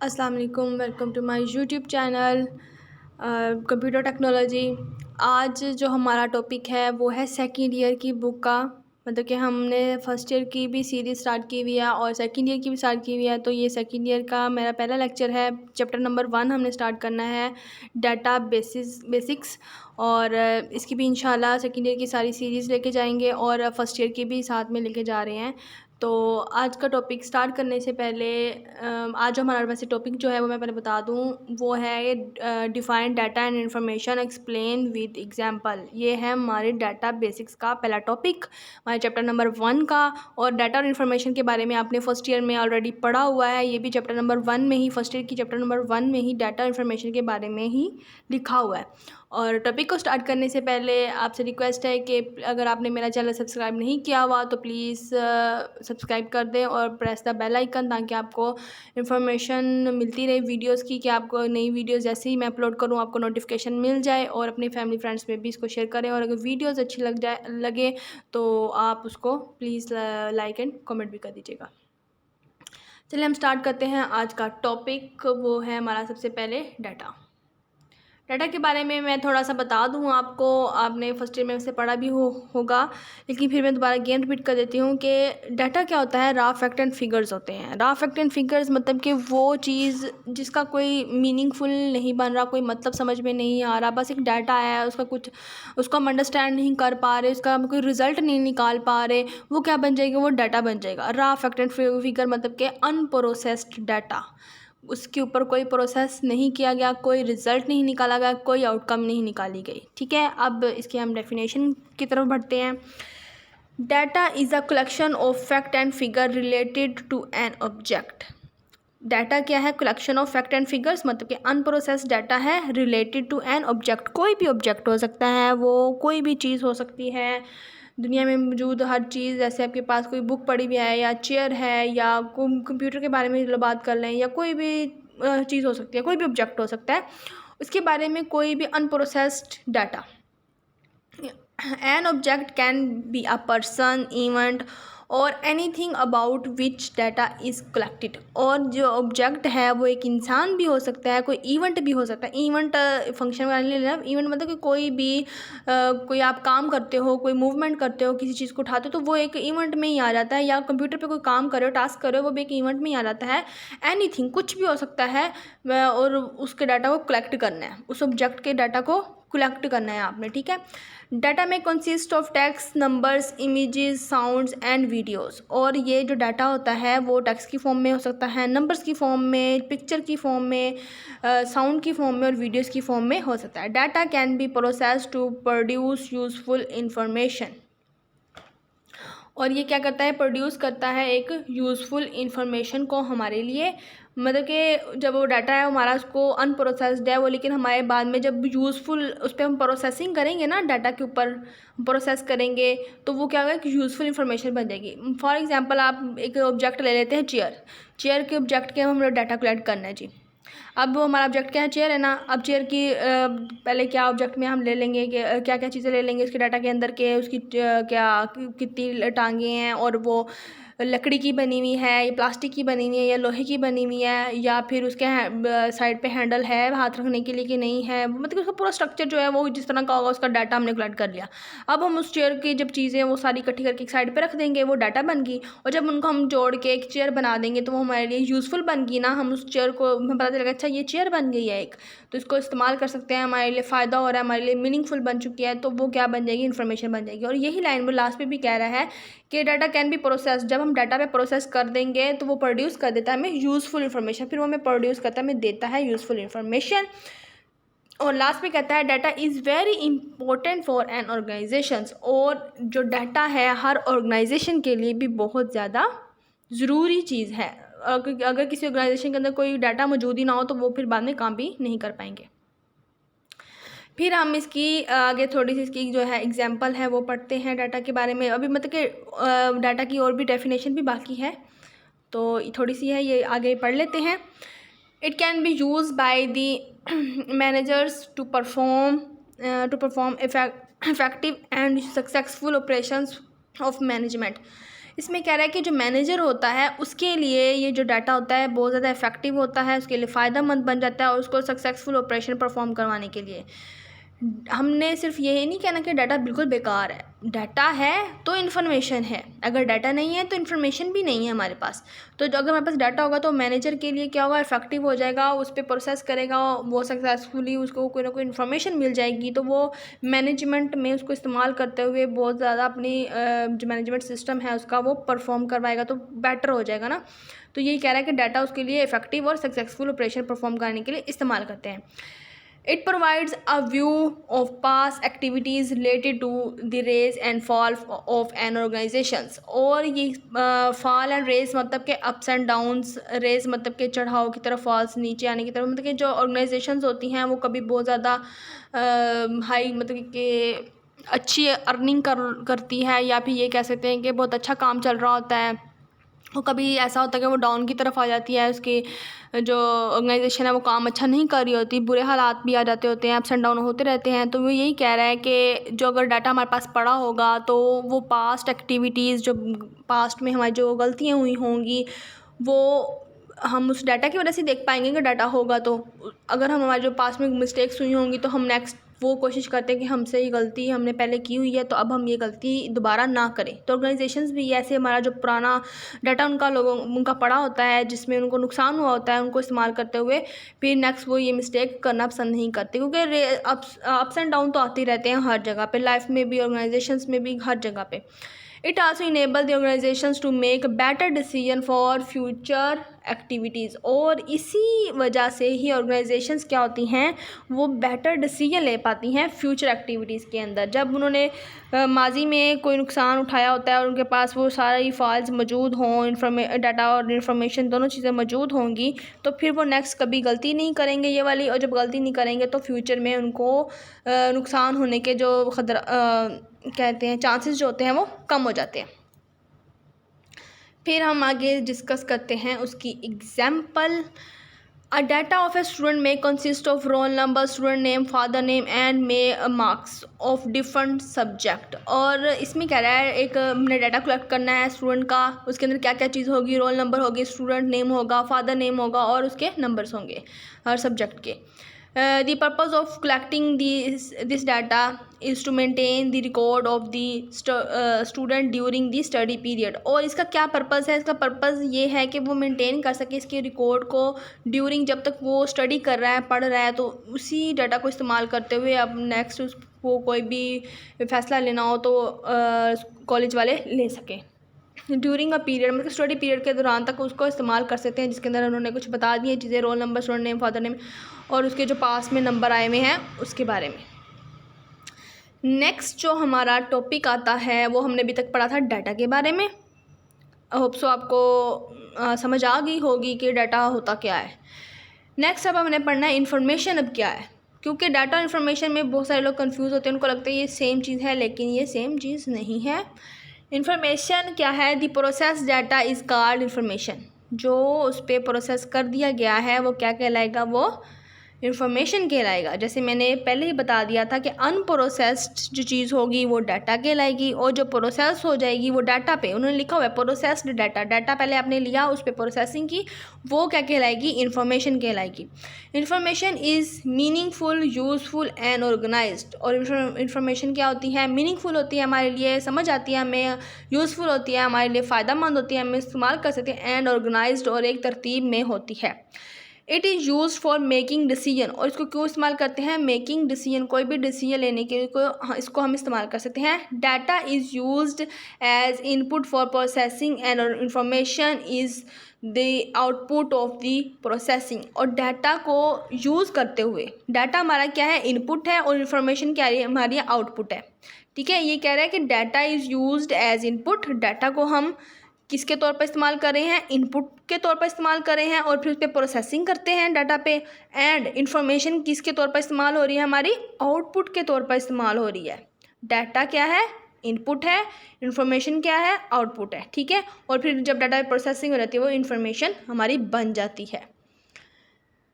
अस्सलाम वालेकुम, welcome to my YouTube channel computer technology. आज जो हमारा टॉपिक है वो है सेकंड ईयर की बुक का। मतलब कि हमने फ़र्स्ट ईयर की भी सीरीज़ स्टार्ट की हुई है और सेकंड ईयर की भी स्टार्ट की हुई है। तो ये सेकंड ईयर का मेरा पहला लेक्चर है। चैप्टर नंबर 1 हमने स्टार्ट करना है, डाटा बेसिक्स। और इसकी भी इंशाल्लाह सेकंड ईयर की सारी सीरीज़ लेके जाएंगे और फ़र्स्ट ईयर की भी साथ में लेके जा रहे हैं। तो आज का टॉपिक स्टार्ट करने से पहले आज जो हमारा वैसे टॉपिक जो है वो मैं पहले बता दूं, वो है define data and information explain with example. ये है हमारे डाटा बेसिक्स का पहला टॉपिक, हमारे चैप्टर नंबर 1 का। और डाटा और इन्फॉर्मेशन के बारे में आपने फर्स्ट ईयर में ऑलरेडी पढ़ा हुआ है। ये भी चैप्टर नंबर 1 में ही, फर्स्ट ईयर की चैप्टर नंबर 1 में ही डाटा इन्फॉर्मेशन के बारे में ही लिखा हुआ है। और टॉपिक को स्टार्ट करने से पहले आपसे रिक्वेस्ट है कि अगर आपने मेरा चैनल सब्सक्राइब नहीं किया हुआ तो प्लीज़ सब्सक्राइब कर दें और प्रेस द बेल आइकन, ताकि आपको इन्फॉर्मेशन मिलती रहे वीडियोस की, कि आपको नई वीडियोस जैसे ही मैं अपलोड करूं आपको नोटिफिकेशन मिल जाए। और अपनी फैमिली फ्रेंड्स में भी इसको शेयर करें। और अगर वीडियोस अच्छी लगे तो आप उसको प्लीज़ लाइक एंड कमेंट भी कर दीजिएगा। चलिए हम स्टार्ट करते हैं। आज का टॉपिक वो है हमारा सबसे पहले डाटा के बारे में मैं थोड़ा सा बता दूं आपको। आपने फर्स्ट ईयर में से पढ़ा भी होगा, लेकिन फिर मैं दोबारा अगेन रिपीट कर देती हूँ कि डाटा क्या होता है। रॉ फैक्ट एंड फिगर्स होते हैं। रॉ फैक्ट एंड फिगर्स मतलब कि वो चीज़ जिसका कोई मीनिंगफुल नहीं बन रहा, कोई मतलब समझ में नहीं आ रहा, बस एक डाटा है, उसको हम अंडरस्टैंड नहीं कर पा रहे, उसका हम कोई रिजल्ट नहीं निकाल पा रहे, वो क्या बन जाएगा, वो डाटा बन जाएगा। रॉ फैक्ट एंड फिगर मतलब कि अनप्रोसेस्ड डाटा, उसके ऊपर कोई प्रोसेस नहीं किया गया, कोई रिज़ल्ट नहीं निकाला गया, कोई आउटकम नहीं निकाली गई। ठीक है, अब इसकी हम डेफिनेशन की तरफ बढ़ते हैं। Data is a collection of fact and figure related to an object. Data क्या है? Collection of fact and figures, मतलब कि अनप्रोसेस्ड डाटा है रिलेटेड टू एन ऑब्जेक्ट। कोई भी ऑब्जेक्ट हो सकता है, वो कोई भी चीज़ हो सकती है, दुनिया में मौजूद हर चीज़। जैसे आपके पास कोई बुक पड़ी हुई है, या चेयर है, या कंप्यूटर के बारे में बात कर लें, या कोई भी चीज़ हो सकती है, कोई भी ऑब्जेक्ट हो सकता है, उसके बारे में कोई भी unprocessed data. An object can be a person, event और anything about which data is collected. और जो ऑब्जेक्ट है वो एक इंसान भी हो सकता है, कोई इवेंट भी हो सकता है। इवेंट फंक्शन वाले ले लेना। इवेंट मतलब कि कोई भी कोई आप काम करते हो, कोई मूवमेंट करते हो, किसी चीज़ को उठाते हो, तो वो एक इवेंट में ही आ जाता है। या कंप्यूटर पे कोई काम कर रहे हो, टास्क कर रहे हो, वो भी एक इवेंट में ही आ जाता है। एनीथिंग, कुछ भी हो सकता है, और उसके डाटा को कलेक्ट करना है, उस ऑब्जेक्ट के डाटा को कलेक्ट करना है आपने। ठीक है, डाटा में consist of text, numbers, images, sounds and videos. और ये जो डाटा होता है वो टेक्स्ट की फॉर्म में हो सकता है, नंबर्स की फॉर्म में, पिक्चर की फॉर्म में, साउंड की फॉर्म में और वीडियोस की फॉर्म में हो सकता है। Data can be processed to produce useful information. और ये क्या करता है? प्रोड्यूस करता है एक यूज़फुल इंफॉर्मेशन को हमारे लिए। मतलब कि जब वो डाटा है हमारा, उसको अनप्रोसेस्ड है वो, लेकिन हमारे बाद में जब यूज़फुल उस पर हम प्रोसेसिंग करेंगे ना, डाटा के ऊपर प्रोसेस करेंगे, तो वो क्या होगा कि यूज़फुल इंफॉर्मेशन बन जाएगी। फॉर एग्जांपल आप एक ऑब्जेक्ट ले लेते हैं, चेयर के ऑब्जेक्ट के हम डाटा कलेक्ट करना है जी। अब वो हमारा ऑब्जेक्ट क्या है? चेयर है ना। अब चेयर की पहले क्या ऑब्जेक्ट में हम ले लेंगे कि क्या क्या चीज़ें ले लेंगे उसके डाटा के अंदर के, उसकी क्या कितनी टांगे हैं, और वो लकड़ी की बनी हुई है या प्लास्टिक की बनी हुई है या लोहे की बनी हुई है, या फिर उसके साइड पे हैंडल है हाथ रखने के लिए कि नहीं है। मतलब उसका पूरा स्ट्रक्चर जो है वो जिस तरह का होगा, उसका डाटा हमने कलेक्ट कर लिया। अब हम उस चेयर की जब चीज़ें वो सारी इकट्ठी करके एक साइड पे रख देंगे, वो डाटा बन गई। और जब उनको हम जोड़ के एक चेयर बना देंगे तो वो हमारे लिए यूज़फुल बन गई ना। हम उस चेयर को, हमें पता चलेगा अच्छा ये चेयर बन गई है एक, तो इसको इस्तेमाल कर सकते हैं, हमारे लिए फ़ायदा हो रहा है, हमारे लिए मीनिंगफुल बन चुकी है, तो वो क्या बन जाएगी? इन्फॉर्मेशन बन जाएगी। और यही लाइन वो लास्ट पे भी कह रहा है कि डाटा कैन बी प्रोसेस। जब हम डाटा पे प्रोसेस कर देंगे तो वो प्रोड्यूस कर देता है हमें यूज़फुल इन्फॉर्मेशन, फिर वो हमें प्रोड्यूस करता है, हमें देता है यूज़फुल इन्फॉर्मेशन। और लास्ट में कहता है data is very important for an organisations. और जो डाटा है हर ऑर्गेनाइजेशन के लिए भी बहुत ज़्यादा ज़रूरी चीज़ है। अगर किसी ऑर्गेनाइजेशन के अंदर कोई डाटा मौजूद ही ना हो तो वो फिर बाद में काम भी नहीं कर पाएंगे। फिर हम इसकी आगे थोड़ी सी इसकी जो है एग्जांपल है वो पढ़ते हैं डाटा के बारे में। अभी मतलब कि डाटा की और भी डेफिनेशन भी बाकी है, तो थोड़ी सी है, ये आगे पढ़ लेते हैं। It can be use by the managers to perform effective and successful operations of management. इसमें कह रहा है कि जो मैनेजर होता है उसके लिए ये जो डाटा होता है बहुत ज़्यादा इफेक्टिव होता है, उसके लिए फ़ायदेमंद बन जाता है और उसको सक्सेसफुल ऑपरेशन परफॉर्म करवाने के लिए। हमने सिर्फ ये नहीं कहना कि डाटा बिल्कुल बेकार है। डाटा है तो इन्फॉर्मेशन है, अगर डाटा नहीं है तो इन्फॉर्मेशन भी नहीं है हमारे पास। तो अगर हमारे पास डाटा होगा तो मैनेजर के लिए क्या होगा, इफेक्टिव हो जाएगा, उस पर प्रोसेस करेगा, वो सक्सेसफुली उसको कोई ना कोई इन्फॉर्मेशन मिल जाएगी, तो वो मैनेजमेंट में उसको इस्तेमाल करते हुए बहुत ज़्यादा अपनी जो मैनेजमेंट सिस्टम है उसका वो परफॉर्म करवाएगा, तो बेटर हो जाएगा ना। तो यही कह रहा है कि डाटा उसके लिए इफेक्टिव और सक्सेसफुल ऑपरेशन परफॉर्म करने के लिए इस्तेमाल करते हैं। It provides a view of past activities related to the rise and fall of an organizations। और ये fall and rise मतलब के ups and downs, rise मतलब के चढ़ाव की तरफ, falls नीचे आने की तरफ, मतलब कि जो organizations होती हैं वो कभी बहुत ज़्यादा हाई मतलब कि अच्छी अर्निंग करती है, या फिर ये कह सकते हैं कि बहुत अच्छा काम चल रहा होता है, और कभी ऐसा होता है कि वो डाउन की तरफ आ जाती है, उसकी जो ऑर्गेनाइजेशन है वो काम अच्छा नहीं कर रही होती, बुरे हालात भी आ जाते होते हैं, अप्स एंड डाउन होते रहते हैं। तो वो यही कह रहा है कि जो अगर डाटा हमारे पास पड़ा होगा तो वो पास्ट एक्टिविटीज़, जो पास्ट में हमारी जो गलतियाँ हुई होंगी, वो हम उस डाटा की वजह से देख पाएंगे कि डाटा होगा। तो अगर हम हमारे जो पास्ट में मिस्टेक्स हुई होंगी तो हम नेक्स्ट वो कोशिश करते हैं कि हमसे ये गलती हमने पहले की हुई है तो अब हम ये गलती दोबारा ना करें। तो ऑर्गेनाइजेशंस भी ऐसे हमारा जो पुराना डाटा उनका पड़ा होता है जिसमें उनको नुकसान हुआ होता है, उनको इस्तेमाल करते हुए फिर नेक्स्ट वो ये मिस्टेक करना पसंद नहीं करते, क्योंकि अप्स एंड डाउन तो आते रहते हैं हर जगह पे, लाइफ में भी, ऑर्गेनाइजेशंस में भी, हर जगह पे। It also enables the organizations to make better decision for future activities. और इसी वजह से ही ऑर्गेनाइजेशंस क्या होती हैं, वो बेटर डिसीजन ले पाती हैं फ्यूचर एक्टिविटीज़ के अंदर। जब उन्होंने माजी में कोई नुकसान उठाया होता है और उनके पास वो सारी फाइल्स मौजूद हों, डाटा और इन्फॉर्मेशन दोनों चीज़ें मौजूद होंगी, तो फिर वो नेक्स्ट कभी गलती नहीं करेंगे ये वाली, और जब गलती नहीं करेंगे तो फ्यूचर में उनको नुकसान होने के जो खतरा कहते हैं चांसेस जो होते हैं वो कम हो जाते हैं। फिर हम आगे डिस्कस करते हैं उसकी example. A data of a student में consist of roll number, student name, father name and may marks of different subject. और इसमें कह रहा है एक हमने डाटा कलेक्ट करना है स्टूडेंट का, उसके अंदर क्या क्या चीज़ होगी, रोल नंबर होगी, स्टूडेंट नेम होगा, फादर नेम होगा और उसके नंबर्स होंगे हर सब्जेक्ट के। The purpose of collecting this data is to maintain the record of the student during the study period। और इसका क्या पर्पज़ है, इसका पर्पज़ ये है कि वो मेंटेन कर सके इसके रिकॉर्ड को ड्यूरिंग, जब तक वो स्टडी कर रहा है, पढ़ रहा है, तो उसी डाटा को इस्तेमाल करते हुए अब नेक्स्ट उसको कोई भी फैसला लेना हो तो कॉलेज वाले ले सकें। ड्यूरिंग अ पीरियड मतलब स्टडी पीरियड के दौरान तक उसको इस्तेमाल कर सकते हैं, जिसके अंदर उन्होंने कुछ बता दिए चीज़ें, role number, student name, father name और उसके जो पास में नंबर आए हुए हैं उसके बारे में। नेक्स्ट जो हमारा टॉपिक आता है वो हमने अभी तक पढ़ा था डाटा के बारे में। होप सो आपको समझ आ गई होगी कि डाटा होता क्या है। नेक्स्ट अब हमने पढ़ना है इन्फॉर्मेशन अब क्या है, क्योंकि डाटा और इन्फॉर्मेशन में बहुत सारे लोग कंफ्यूज होते हैं, उनको लगता है ये सेम चीज़ है, लेकिन ये सेम चीज़ नहीं है। इन्फॉर्मेशन क्या है, the process data is called information. जो उस पर प्रोसेस कर दिया गया है वो क्या कहलाएगा, वो इन्फॉर्मेशन कहलाएगा। जैसे मैंने पहले ही बता दिया था कि अनप्रोसेस्ड जो चीज़ होगी वो डाटा कहलाएगी, और जो प्रोसेस हो जाएगी वो डाटा पे उन्होंने लिखा हुआ है प्रोसेस्ड डाटा, डाटा पहले आपने लिया उस पर प्रोसेसिंग की, वो क्या कहलाएगी, इन्फॉर्मेशन कहलाएगी। Information is meaningful, useful and organised. और इन्फॉर्मेशन क्या होती है, मीनिंगफुल होती है, हमारे लिए समझ आती है हमें, यूज़फुल होती है, हमारे लिए फ़ायदेमंद होती है, हम इस्तेमाल कर सकते हैं, एंड ऑर्गेनाइज्ड और एक तरतीब में होती है। It is use for making decision. और इसको क्यों इस्तेमाल करते हैं, मेकिंग डिसीजन, कोई भी डिसीजन लेने के लिए इसको हम इस्तेमाल कर सकते हैं। Data is used as input for processing and information is the output of the processing. और डाटा को यूज़ करते हुए, डाटा हमारा क्या है, इनपुट है, और इन्फॉर्मेशन क्या है, हमारी आउटपुट है। ठीक है, ये कह रहा है कि data is used as input, data को हम किसके तौर पर इस्तेमाल कर रहे हैं, इनपुट के तौर पर इस्तेमाल कर रहे हैं, और फिर उस पर प्रोसेसिंग करते हैं डाटा पे। एंड इन्फॉर्मेशन किसके तौर पर इस्तेमाल हो रही है, हमारी आउटपुट के तौर पर इस्तेमाल हो रही है। डाटा क्या है, इनपुट है, इन्फॉर्मेशन क्या है, आउटपुट है। ठीक है, और फिर जब डाटा प्रोसेसिंग हो जाती है वो इन्फॉर्मेशन हमारी बन जाती है।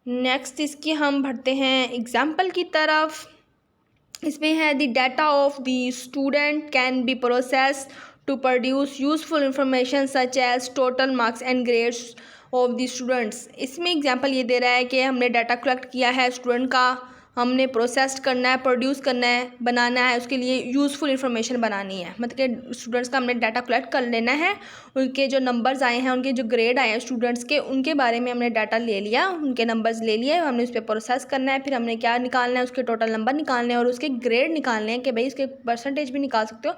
नेक्स्ट इसकी हम बढ़ते हैं एग्जाम्पल की तरफ। इसमें है the data of the student can be process to produce useful information such as total marks and grades of the students। इसमें एग्जांपल ये दे रहा है कि हमने डाटा कलेक्ट किया है स्टूडेंट का, हमने प्रोसेस करना है, प्रोड्यूस करना है, बनाना है, उसके लिए यूज़फुल इन्फॉर्मेशन बनानी है। मतलब कि स्टूडेंट्स का हमने डाटा कलेक्ट कर लेना है, उनके जो नंबर्स आए हैं, उनके जो ग्रेड आए हैं स्टूडेंट्स के, उनके बारे में हमने डाटा ले लिया, उनके नंबर्स ले लिए, हमने उस पर प्रोसेस करना है। फिर हमने क्या निकालना है, उसके टोटल नंबर निकालने हैं और उसके ग्रेड निकालने हैं कि भाई इसके परसेंटेज भी निकाल सकते हो।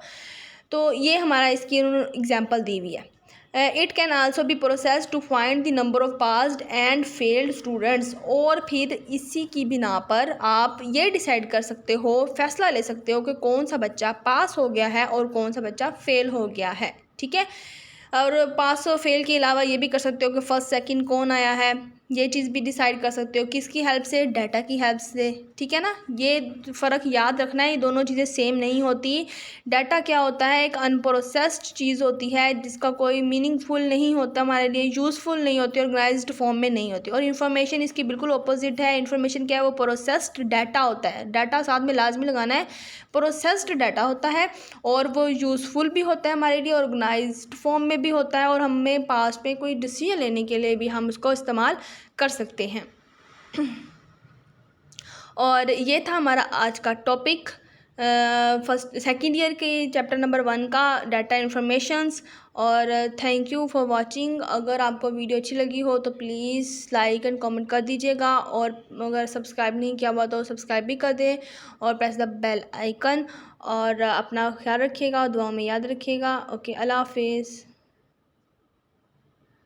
तो ये हमारा इसकी एग्जाम्पल दी हुई है। It can also be process to find the number of passed and failed students. और फिर इसी की बिना पर आप ये डिसाइड कर सकते हो, फैसला ले सकते हो कि कौन सा बच्चा पास हो गया है और कौन सा बच्चा फेल हो गया है। ठीक है, और पास और फेल के अलावा ये भी कर सकते हो कि फर्स्ट सेकंड कौन आया है, ये चीज़ भी डिसाइड कर सकते हो। किसकी हेल्प से? डाटा की हेल्प से। ठीक है ना, ये फ़र्क याद रखना है, ये दोनों चीज़ें सेम नहीं होती। डाटा क्या होता है? एक अनप्रोसेस्ड चीज़ होती है जिसका कोई मीनिंगफुल नहीं होता, हमारे लिए यूज़फुल नहीं होती, ऑर्गेनाइज्ड फॉर्म में नहीं होती। और इन्फॉर्मेशन इसकी बिल्कुल अपोजिट है। इन्फॉर्मेशन क्या है? वो प्रोसेस्ड डाटा होता है। डाटा साथ में लाजमी लगाना है, प्रोसेस्ड डाटा होता है और वो यूज़फुल भी होता है हमारे लिए, ऑर्गेनाइज्ड फॉर्म में भी होता है और हमें पास में कोई डिसीजन लेने के लिए भी हम उसको इस्तेमाल कर सकते हैं। और ये था हमारा आज का टॉपिक फर्स्ट सेकंड ईयर के चैप्टर नंबर 1 का, डाटा इन्फॉर्मेशंस। और थैंक यू फॉर वाचिंग। अगर आपको वीडियो अच्छी लगी हो तो प्लीज़ लाइक एंड कमेंट कर दीजिएगा, और अगर सब्सक्राइब नहीं किया हुआ तो सब्सक्राइब भी कर दें और प्रेस द बेल आइकन। और अपना ख्याल रखिएगा, दुआ में याद रखिएगा। ओके, अल्लाह हाफिज़।